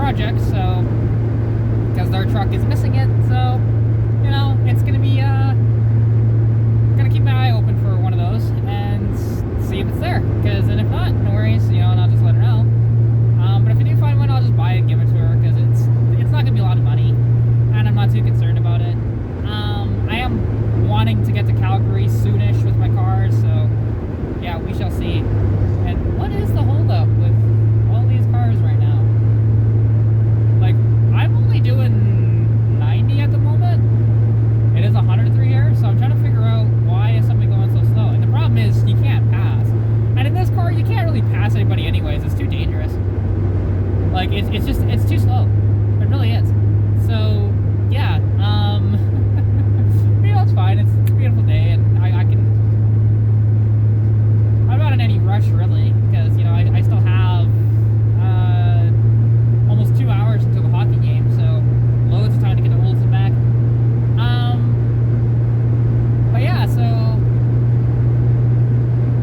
project, so because their truck is missing it, so you know it's gonna be gonna keep my eye open for one of those and see if it's there. Because and if not, no worries, you know, and I'll just let her know. But if I do find one, I'll just buy it and give it to her because it's not gonna be a lot of money, and I'm not too concerned about it. I am wanting to get to Calgary soonish with my car, so yeah, we shall see. And what is the holdup with all these cars right now? Like, I'm only doing 90 at the moment. It is 103 here, so I'm trying to figure out why is something going so slow. And the problem is you can't pass. And in this car, you can't really pass anybody anyways. It's too dangerous. Like, it's too slow. It really is. So, yeah, you know, it's fine. It's a beautiful day, and I can... I'm not in any rush, really, because, you know, I still have almost 2 hours until the hockey game, so loads of time to get to Olsen back. But yeah, so,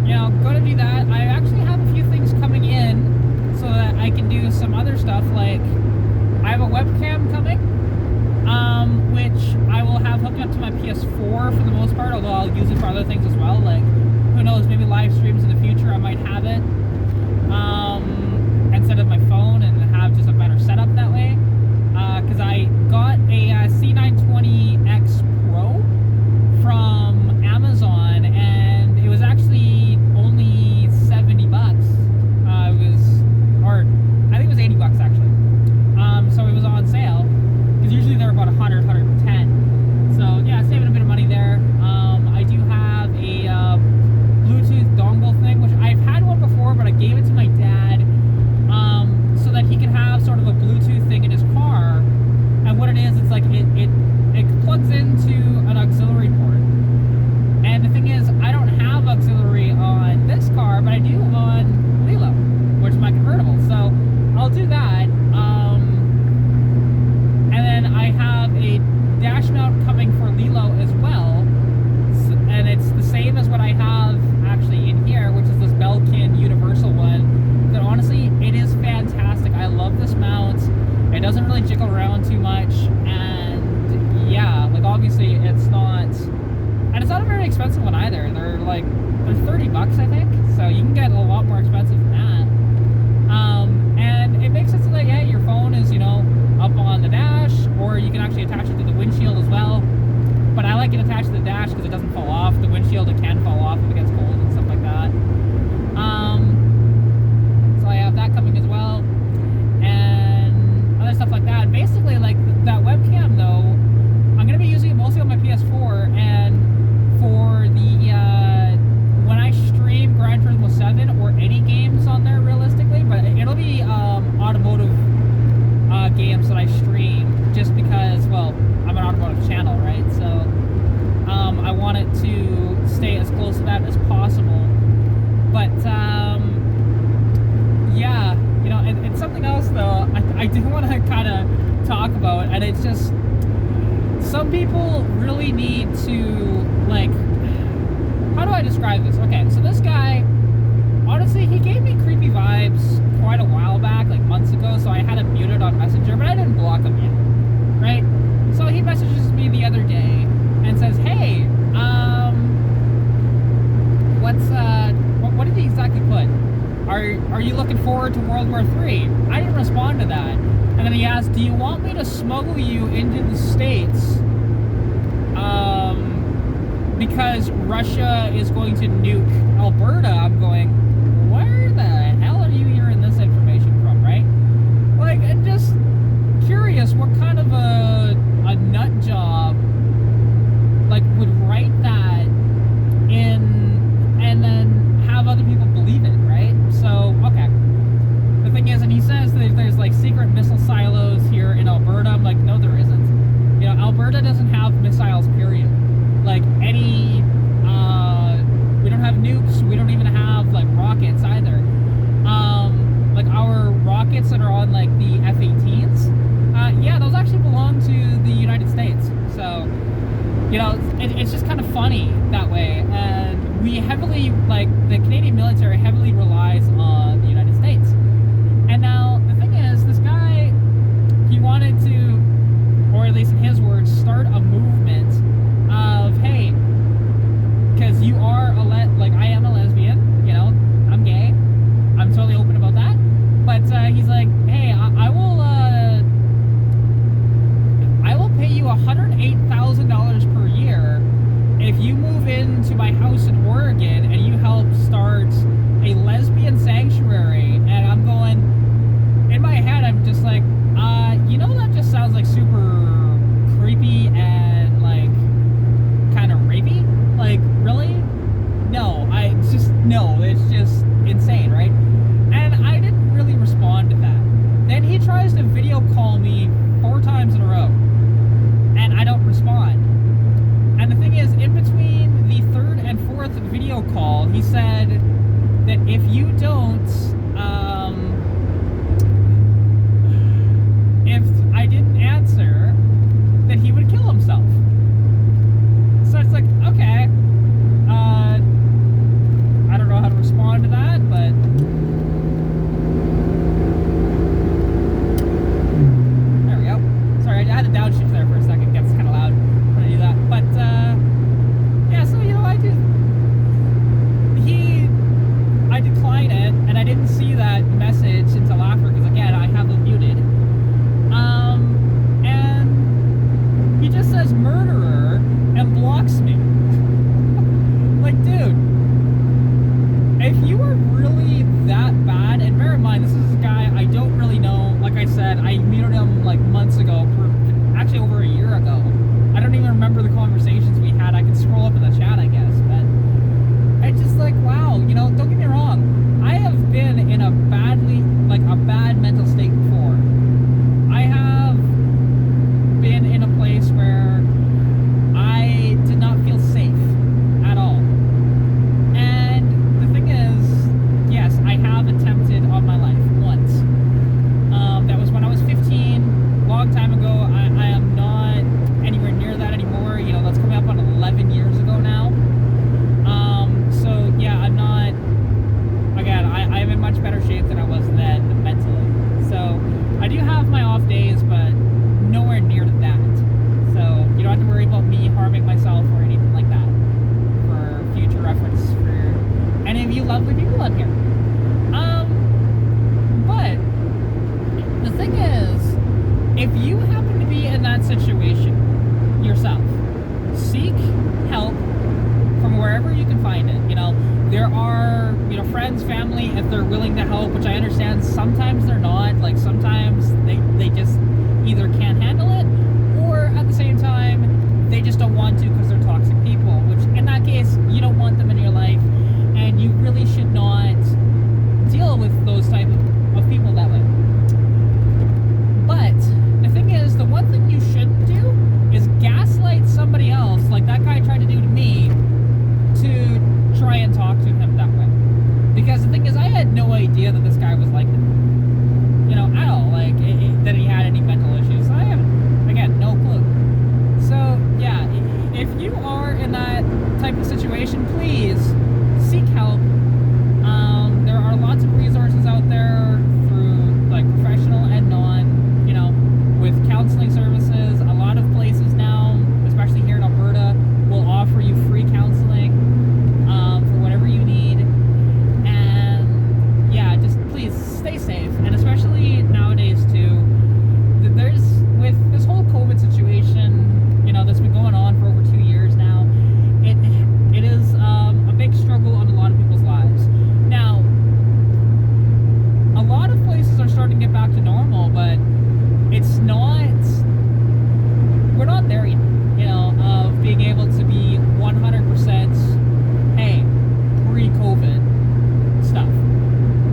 you know, going to do that. I actually have a few things coming in so that I can do some other stuff, like I have a webcam coming, which I will have hooked up to my PS4 for the most part, although I'll use it for other things as well, like, who knows, maybe live streams in the future I might have it instead of my phone and have just a better setup that way, because I got a C920X Pro from Amazon, and it was actually only 70 bucks. I think it was 80 bucks actually. So it was on sale, because usually they're about 100, 110. So yeah, saving a bit of money there. I do have a Bluetooth dongle thing, which I've had one before, but I gave it to my dad so that he can have sort of a Bluetooth thing in his car. And what it is, it's like it plugs into an auxiliary port. And the thing is, I don't have auxiliary on this car, but I do on Lilo, which is my convertible. So I'll do that. And then I have a dash mount coming for Lilo as well. And it's the same as what I have actually in here, which is this Belkin universal one. That honestly, it is fantastic. I love this mount. It doesn't really jiggle around too much, and yeah, like obviously it's not, and it's not a very expensive one either. They're 30 bucks, I think. So you can get a lot more expensive than that. And it makes it so that yeah, your phone is, you know, up on the dash, or you can actually attach it to the windshield as well. But I like it attached to the dash because it doesn't fall off. The windshield, it can fall off if it gets cold and stuff like that. So I have that coming as well, and other stuff like that. Basically, like that webcam though, I'm gonna be using it mostly on my PS4, and for the when I stream Gran Turismo 7 or any games on there realistically, but it'll be automotive games that I stream, just because, well, I'm an automotive channel, right? So I want it to stay as close to that as possible. But yeah, you know, and something else though I do want to kind of talk about, and it's just, some people really need to, like, how do I describe this? Okay, so this guy, honestly, he gave me creepy vibes quite a while back, like months ago, so I had him muted on Messenger, but I didn't block him yet, right? So he messages me the other day and says, hey, what did he exactly put? Are you looking forward to World War III? I didn't respond to that. And then he asked, do you want me to smuggle you into the States? Because Russia is going to nuke Alberta. I'm going, where the hell are you hearing this information from, right? Like, and just curious what kind of a nut job, like, would write that in and then have other people believe it, right? So, okay. The thing is, and he says that there's like secret missile silos here in Alberta. I'm like, no, there isn't. You know, Alberta doesn't have missiles, period. Like, any, we don't have nukes, we don't even have, like, rockets either. Like, our rockets that are on, like, the F-18s, yeah, those actually belong to the United States. So, you know, it's just kind of funny that way. And we heavily, like, the Canadian military heavily relies on the United States. And now, the thing is, this guy into my house in Oregon and you helped start a lesbian sanctuary. And I'm going, in my head, I'm just like, that just sounds like super creepy and like kind of rapey. Like, really? No, it's just insane, right? And I didn't really respond to that. Then he tries to video call me 4 times in a row, and I don't respond. And the thing is, in between the 3rd and 4th video call, he said that if you don't, if I didn't answer, that he would kill himself. So it's like, okay, I don't know how to respond to that, but there we go. Sorry, I had to downshift there for a second. It gets kind of loud when I do that. But yeah, so I declined it, and I didn't see that message until after, because again, I have it muted. And he just says murderer and blocks me. Like, dude, if you are really that bad, and bear in mind, this is a guy I don't really know. Like I said, I muted him like months ago, actually over a year ago. I don't even remember the conversations we had. I can scroll up in the chat, I guess, but it's just like, wow, don't get me wrong. I have been in a bad mental state before. I have been in a place where I did not feel safe at all. And the thing is, yes, I have attempted on my life once. That was when I was 15, long time ago. I am not anywhere near that anymore. That's coming up on 11 years ago now. So yeah, I'm not, again, I'm in much better shape than I was then mentally. So I do have my off days, but nowhere near that. So you don't have to worry about me harming myself or anything like that, for future reference for any of you lovely people out here. But the thing is, if you happen to be in that situation yourself, seek help from wherever you can find it. There are, friends, family, if they're willing to help, which I understand sometimes they're not. Like, sometimes they just either can't handle it, or at the same time, they just don't want to because they're toxic people, which in that case, you don't want them in your life, and you really should not deal with those type of people that way. But the thing is, the one thing you shouldn't do is gaslight somebody else, like that guy tried to do to me, to try and talk to him that way. Because the thing is, I had no idea that this guy was like that. At all. Like, that he had any mental issues. I have, again, no clue. So, yeah, if you are in that type of situation, please seek help. There are lots of resources out there through, like, professional and non, with counseling services. A lot of places now, especially here in Alberta, will offer you free counseling for whatever you need. And yeah, just please stay safe. And especially nowadays too, there's, with this whole COVID situation, that's been going on for over 2 years now, it is a big struggle on a lot of people's lives. Now, a lot of places are starting to get back to normal, but it's not, we're not there yet, of being able to be 100%, hey, pre-COVID stuff.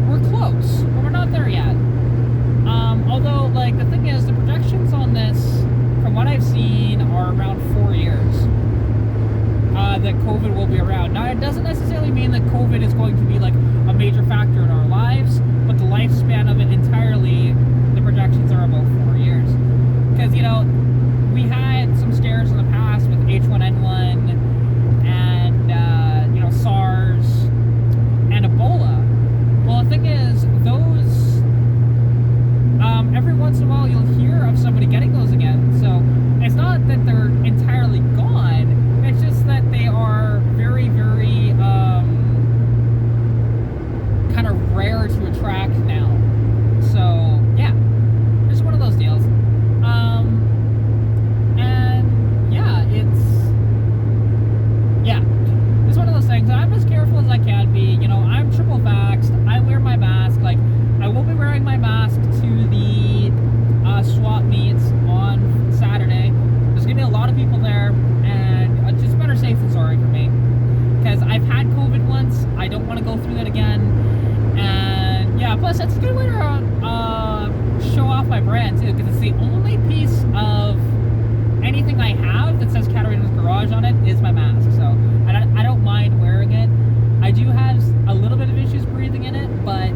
We're close, but we're not there yet. Although, like, the thing is, the projections on this, from what I've seen, are around 4 years that COVID will be around. Now, it doesn't necessarily mean that COVID is going to be, like, a major factor in our lives, but the lifespan of it entirely, the projections are about 4 years. Because, we had some scares in the past with H1N1 and, SARS and Ebola. Well, the thing is, those, every once in a while you'll hear of somebody getting those again. So it's not that they're entirely gone, it's just that they are very, very, kind of rare to attract now. So, yeah. through that again. And yeah, plus it's a good way to show off my brand too, because it's the only piece of anything I have that says Katarina's Garage on it is my mask. So I don't mind wearing it. I do have a little bit of issues breathing in it, but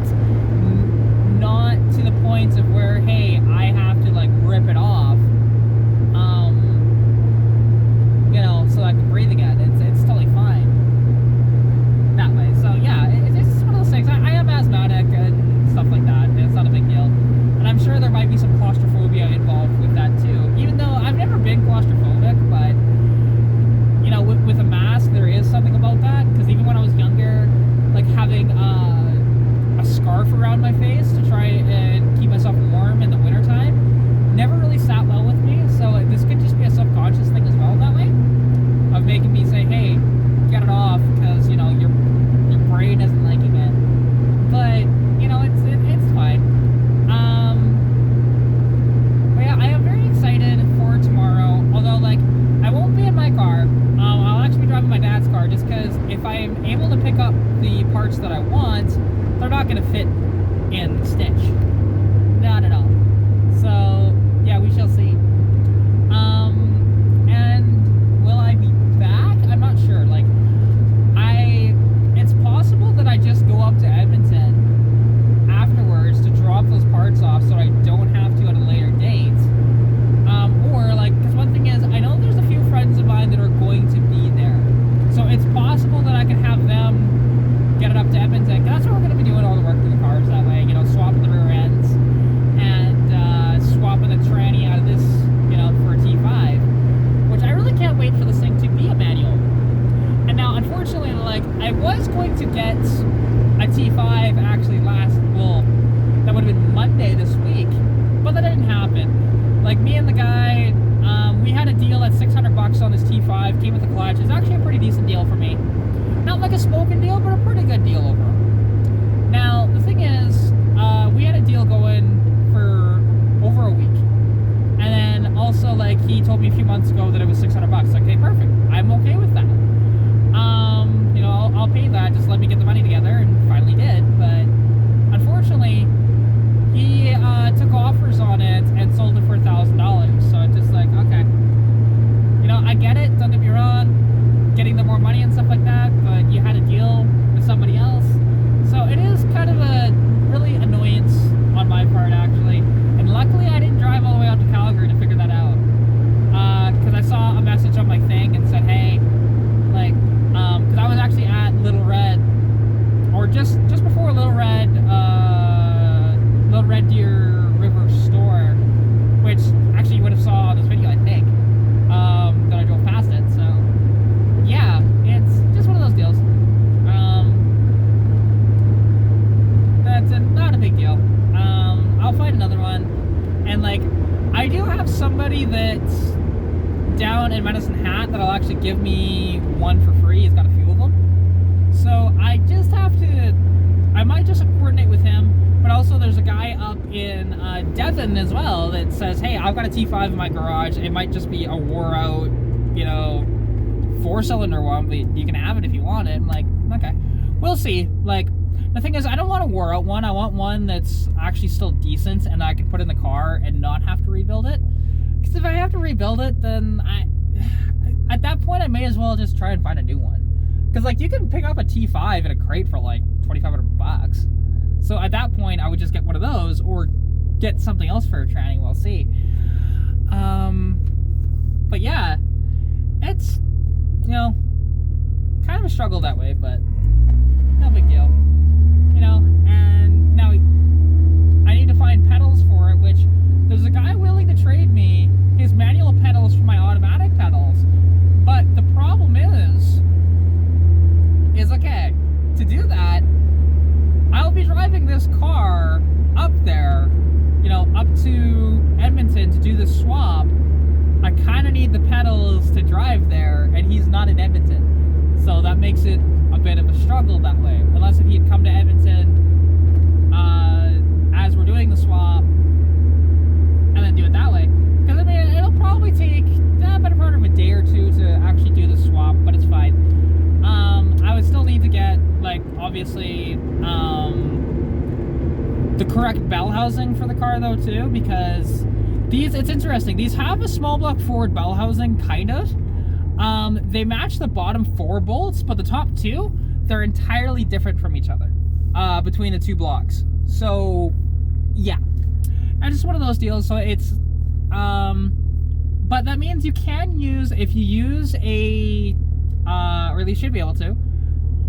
not to the point of where, hey, I have to like rip it off, you know, so I can breathe again. It's totally fine that way. So yeah, it's just one of those things. I am asthmatic and stuff like that. It's not a big deal. And I'm sure there might be some claustrophobia involved with that too. Even though I've never been claustrophobic, but you know, with a mask, there is something about that. Because even when I was younger, like having a scarf around my face to try and keep myself warm in the wintertime never really sat well with me. So this could just be a subconscious thing as well that way, of making me say, hey, get it off, because you know your brain isn't liking it. But you know, it's fine. But yeah, I am very excited for tomorrow. Although like I won't be in my car. I'll actually be driving my dad's car, just because if I am able to pick up the parts that I want, they're not going to fit in the stitch. Not at all. So yeah, we shall see. And will I be back? I'm not sure. Like it's possible that I just go up to Edmonton afterwards to drop those parts off, so I don't have to at a later date. Or like, because one thing is, I know there's a few friends of mine that are going to be there, so it's possible that I can have them get it up to Edmonton. That's where we're going to be doing all the work to the cars that way, you know, swapping the rear ends and swapping the tranny out of this, you know, for a T5, which I really can't wait for this thing to be a manual. And now, unfortunately, like, I was going to get a T5 actually that would have been Monday this week, but that didn't happen. Like, me and the guy, we had a deal at $600 on this T5, came with the clutch. It's actually a pretty decent deal for me. Not like a smoking deal, but a pretty good deal overall. Now, the thing is, we had a deal going for over a week. And then also, like, he told me a few months ago that it was $600. Like, okay, perfect. I'm okay with that. You know, I'll pay that. Just let me get the money together, and finally did. But unfortunately, he took offers on it and sold it for $1,000. So it's just like, okay, you know, I get it. Don't get me wrong, getting them more money and stuff like that. But you had a deal with somebody else, so it is kind of a really annoyance on my part actually. And luckily, I didn't drive all the way out to Calgary to figure that out, because I saw a message on my thing and said, hey, like, because I was actually at Little Red, or just before Little Red Deer River store, which actually you would have saw on this video, I think, that I drove past it. So yeah, it's just one of those deals. That's not a big deal. I'll find another one, and like, I do have somebody that's down in Medicine Hat that'll actually give me one for free. He's got a few of them, so I just have to, I might just coordinate with him. But also there's a guy up in Devon as well that says, hey, I've got a T5 in my garage. It might just be a wore out, you know, 4-cylinder one, but you can have it if you want it. I'm like, okay, we'll see. Like, the thing is, I don't want a wore out one. I want one that's actually still decent and I can put in the car and not have to rebuild it. Because if I have to rebuild it, then at that point I may as well just try and find a new one. Because like, you can pick up a T5 in a crate for like $2,500. So at that point, I would just get one of those or get something else for a tranny. We'll see. But yeah, it's, you know, kind of a struggle that way, but no big deal. You know, and now I need to find pedals for it, which there's a guy willing to trade me his manual pedals for my automatic pedals. But the problem is okay, to do that, I'll be driving this car up there, you know, up to Edmonton to do the swap. I kind of need the pedals to drive there, and he's not in Edmonton. So that makes it a bit of a struggle that way. Unless if he'd come to Edmonton as we're doing the swap, and then do it that way. Because, I mean, it'll probably take a better part of a day or two to actually do the swap, but it's fine. I would still need to get, like, like, obviously, the correct bell housing for the car, though, too, because it's interesting. These have a small block forward bell housing, kind of. They match the bottom 4 bolts, but the top 2, they're entirely different from each other, between the 2 blocks. So, yeah. And it's one of those deals, so it's, but that means you can use, if you use a, or at least should be able to,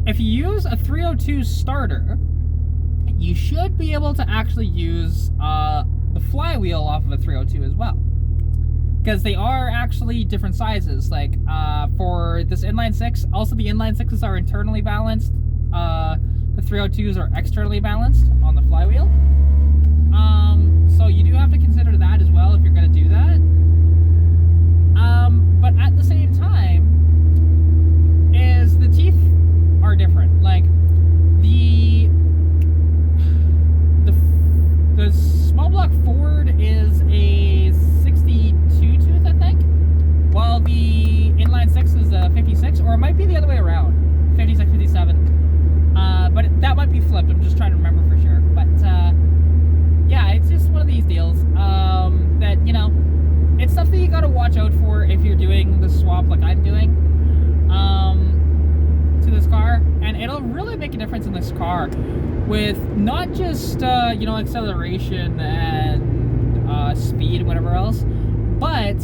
if you use a 302 starter, you should be able to actually use the flywheel off of a 302 as well. Because they are actually different sizes. Like, for this inline 6, also the inline 6s are internally balanced. The 302s are externally balanced on the flywheel. So you do have to consider that as well if you're going to do that. But at the same time, is the teeth are different. Like, the small block Ford is a 62 tooth, I think, while the inline 6 is a 56, or it might be the other way around, 56, 57. But that might be flipped. I'm just trying to remember for sure. But yeah, it's just one of these deals that, you know, it's stuff that you got to watch out for if you're doing the swap like I'm doing to this car, and it'll really make a difference in this car with not just you know, acceleration and speed and whatever else, but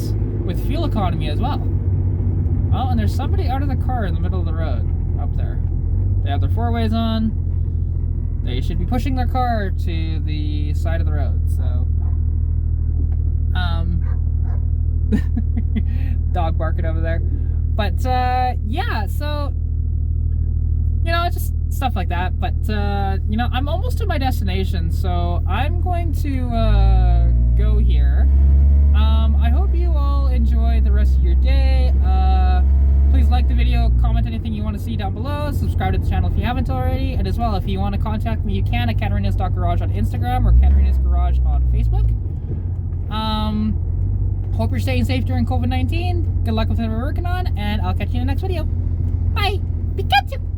with fuel economy as well. Oh, and there's somebody out of the car in the middle of the road up there. They have their 4-ways on. They should be pushing their car to the side of the road, so dog barking over there. But yeah, so, you know, just stuff like that. But you know, I'm almost to my destination, so I'm going to go here. I hope you all enjoy the rest of your day. Please like the video, comment anything you want to see down below, subscribe to the channel if you haven't already, and as well, if you want to contact me, you can at Katarina's.garage on Instagram or Katarina's Garage on Facebook. Hope you're staying safe during COVID-19. Good luck with what we're working on, and I'll catch you in the next video. Bye! Pikachu!